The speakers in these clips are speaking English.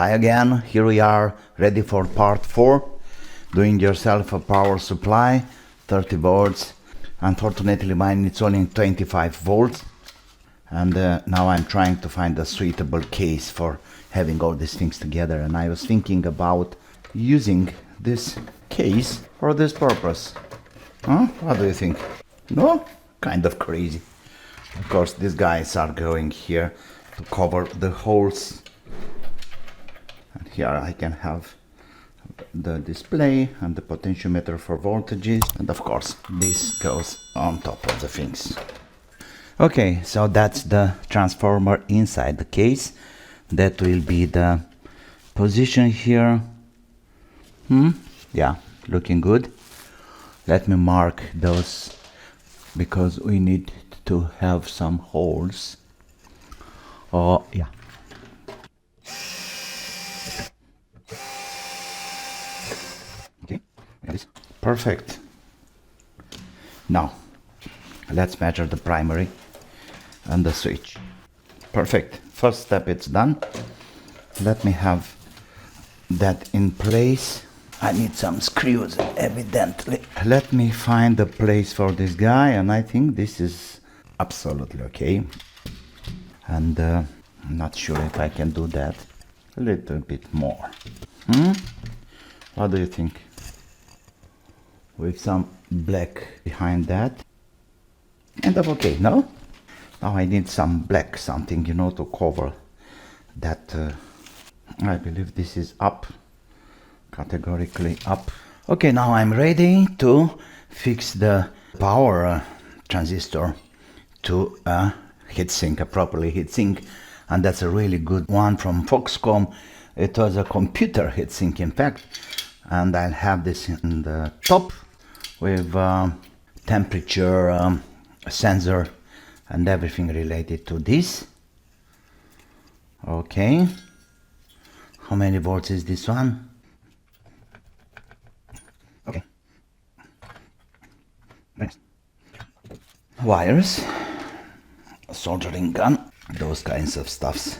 Hi again, here we are ready for part 4. Doing yourself a power supply, 30 volts. Unfortunately mine it's only 25 volts. And now I'm trying to find a suitable case for having all these things together. And I was thinking about using this case for this purpose. Huh? What do you think? No? Kind of crazy. Of course, these guys are going here to cover the holes. And here I can have the display and the potentiometer for voltages. And of course, this goes on top of the things. Okay, so that's the transformer inside the case. That will be the position here. Yeah, looking good. Let me mark those because we need to have some holes. Oh, yeah. Okay, perfect. Now, let's measure the primary and the switch. Perfect. First step, it's done. Let me have that in place. I need some screws, evidently. Let me find a place for this guy, and I think this is absolutely okay. And I'm not sure if I can do that a little bit more. What do you think? With some black behind that. Kind of okay, no? Now I need some black something, you know, to cover that. I believe this is up. Categorically up. Okay, now I'm ready to fix the power transistor to a heatsink, a properly heatsink, and that's a really good one from Foxconn. It was a computer heatsink, in fact, and I'll have this in the top with temperature sensor and everything related to this. Okay, how many volts is this one? Okay. Next. Wires, soldering gun, those kinds of stuffs.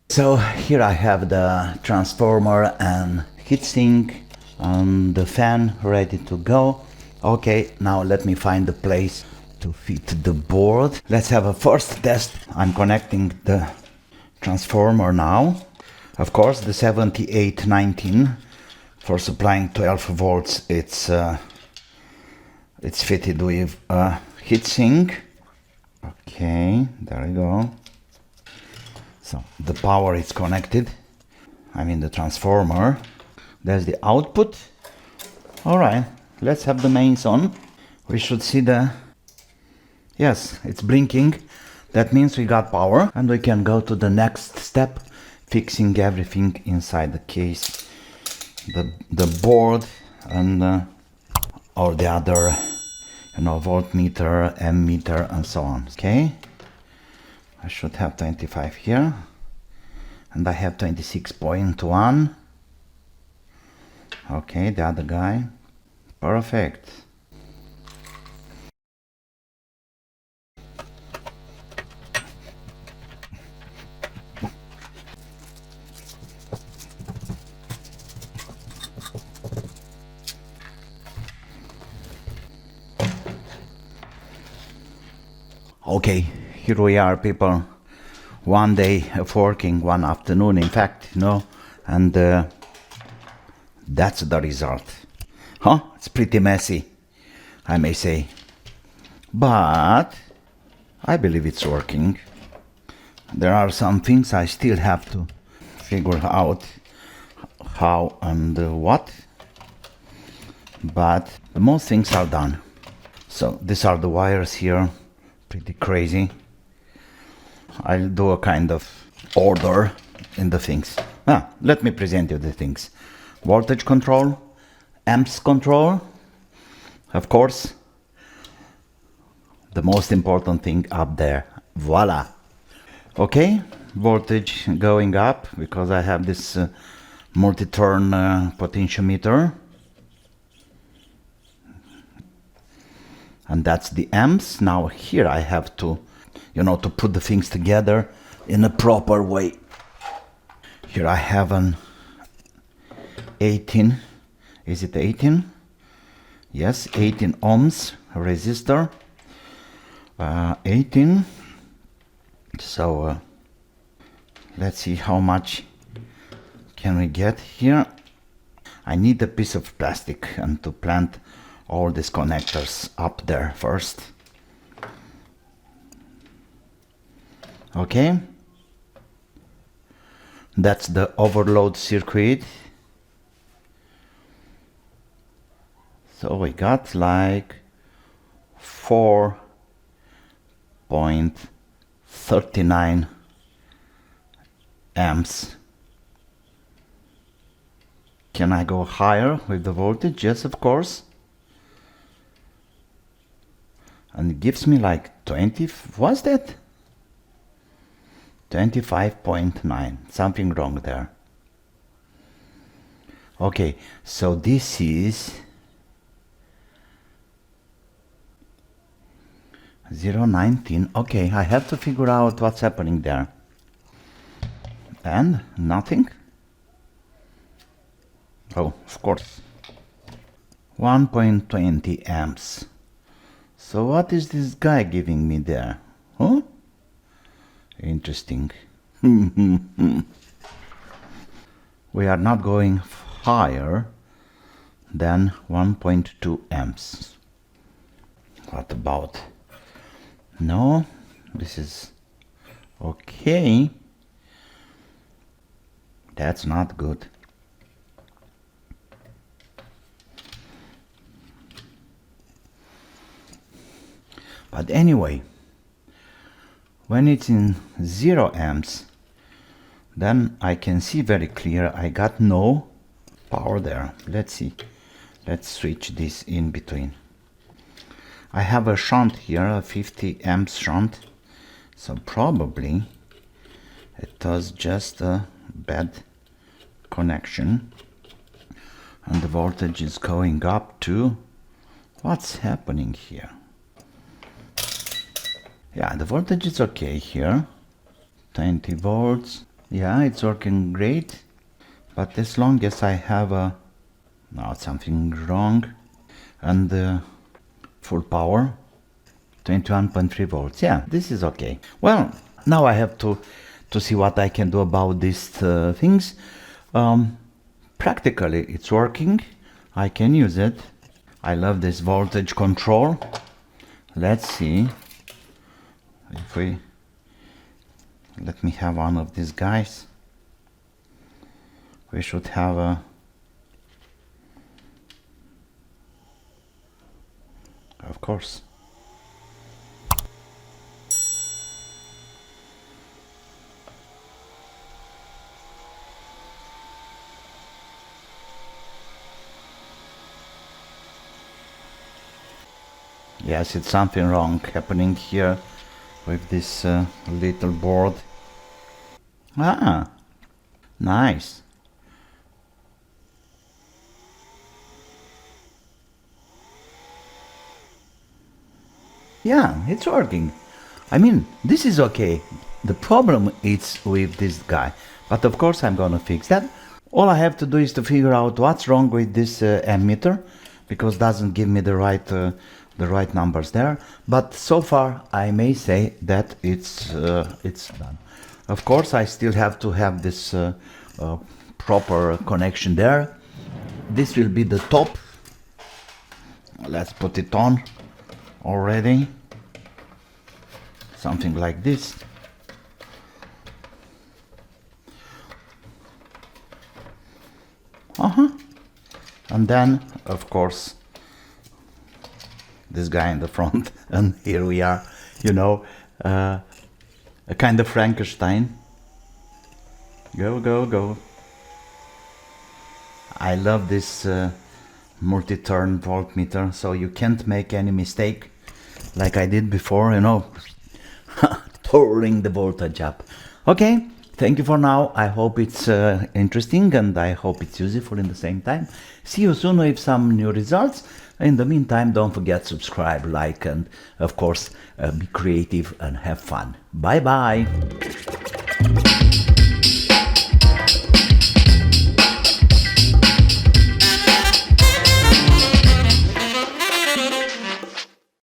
So here I have the transformer and heatsink and the fan ready to go. Okay, now let me find the place to fit the board. Let's have a first test. I'm connecting the transformer now. Of course, the 7819 for supplying 12 volts. It's fitted with a heatsink. Okay, there we go. So the power is connected. I mean the transformer. There's the output. All right, let's have the mains on. We should see the... Yes, it's blinking. That means we got power and we can go to the next step, fixing everything inside the case. The board and all the other, you know, voltmeter, ammeter and so on. Okay, I should have 25 here and I have 26.1. Okay, the other guy. Perfect. Okay, here we are, people. One day of working, one afternoon, in fact, you know, and that's the result. Huh? It's pretty messy, I may say. But I believe it's working. There are some things I still have to figure out how and what. But most things are done. So these are the wires here. Pretty crazy. I'll do a kind of order in the things. Let me present you the things. Voltage control, amps control, of course, the most important thing up there. Voila. Okay, voltage going up because I have this multi-turn potentiometer. and that's the amps. Now here I have to, you know, to put the things together in a proper way. Here I have an 18, is it 18? Yes, 18 ohms resistor. 18. So let's see how much can we get here. I need a piece of plastic and to plant all these connectors up there first. Okay, that's the overload circuit. So we got like 4.39 amps. Can I go higher with the voltage? Yes, of course. And it gives me like 20, what's that? 25.9, something wrong there. Okay, so this is 0.19. Okay, I have to figure out what's happening there. And nothing. Oh, of course. 1.20 amps. So what is this guy giving me there? Huh? Interesting. We are not going higher than 1.2 amps. What about? No, this is okay. That's not good. But anyway, when it's in 0 amps, then I can see very clear I got no power there. Let's see. Let's switch this in between. I have a shunt here, a 50 amps shunt. So probably it was just a bad connection. And the voltage is going up to, what's happening here? Yeah, the voltage is okay here. 20 volts. Yeah, it's working great. But as long as I have a... now something wrong. And the full power. 21.3 volts. Yeah, this is okay. Well, now I have to see what I can do about these things. Practically, it's working. I can use it. I love this voltage control. Let's see. If we let me have one of these guys, we should have a, of course. Yes, it's something wrong happening here with this little board. Ah, nice. Yeah, it's working. I mean, this is okay. The problem is with this guy. But of course I'm gonna fix that. All I have to do is to figure out what's wrong with this ammeter, because it doesn't give me the right numbers there. But so far I may say that it's done. Of course I still have to have this proper connection there. This will be the top. Let's put it on already. Something like this. And then of course this guy in the front, and here we are, you know, a kind of Frankenstein. Go, go, go. I love this multi-turn voltmeter, so you can't make any mistake like I did before, you know, twirling the voltage up. Okay, Thank you for now. I hope it's interesting and I hope it's useful in the same time. See you soon with some new results. In the meantime, don't forget subscribe, like, and of course, be creative and have fun. Bye bye.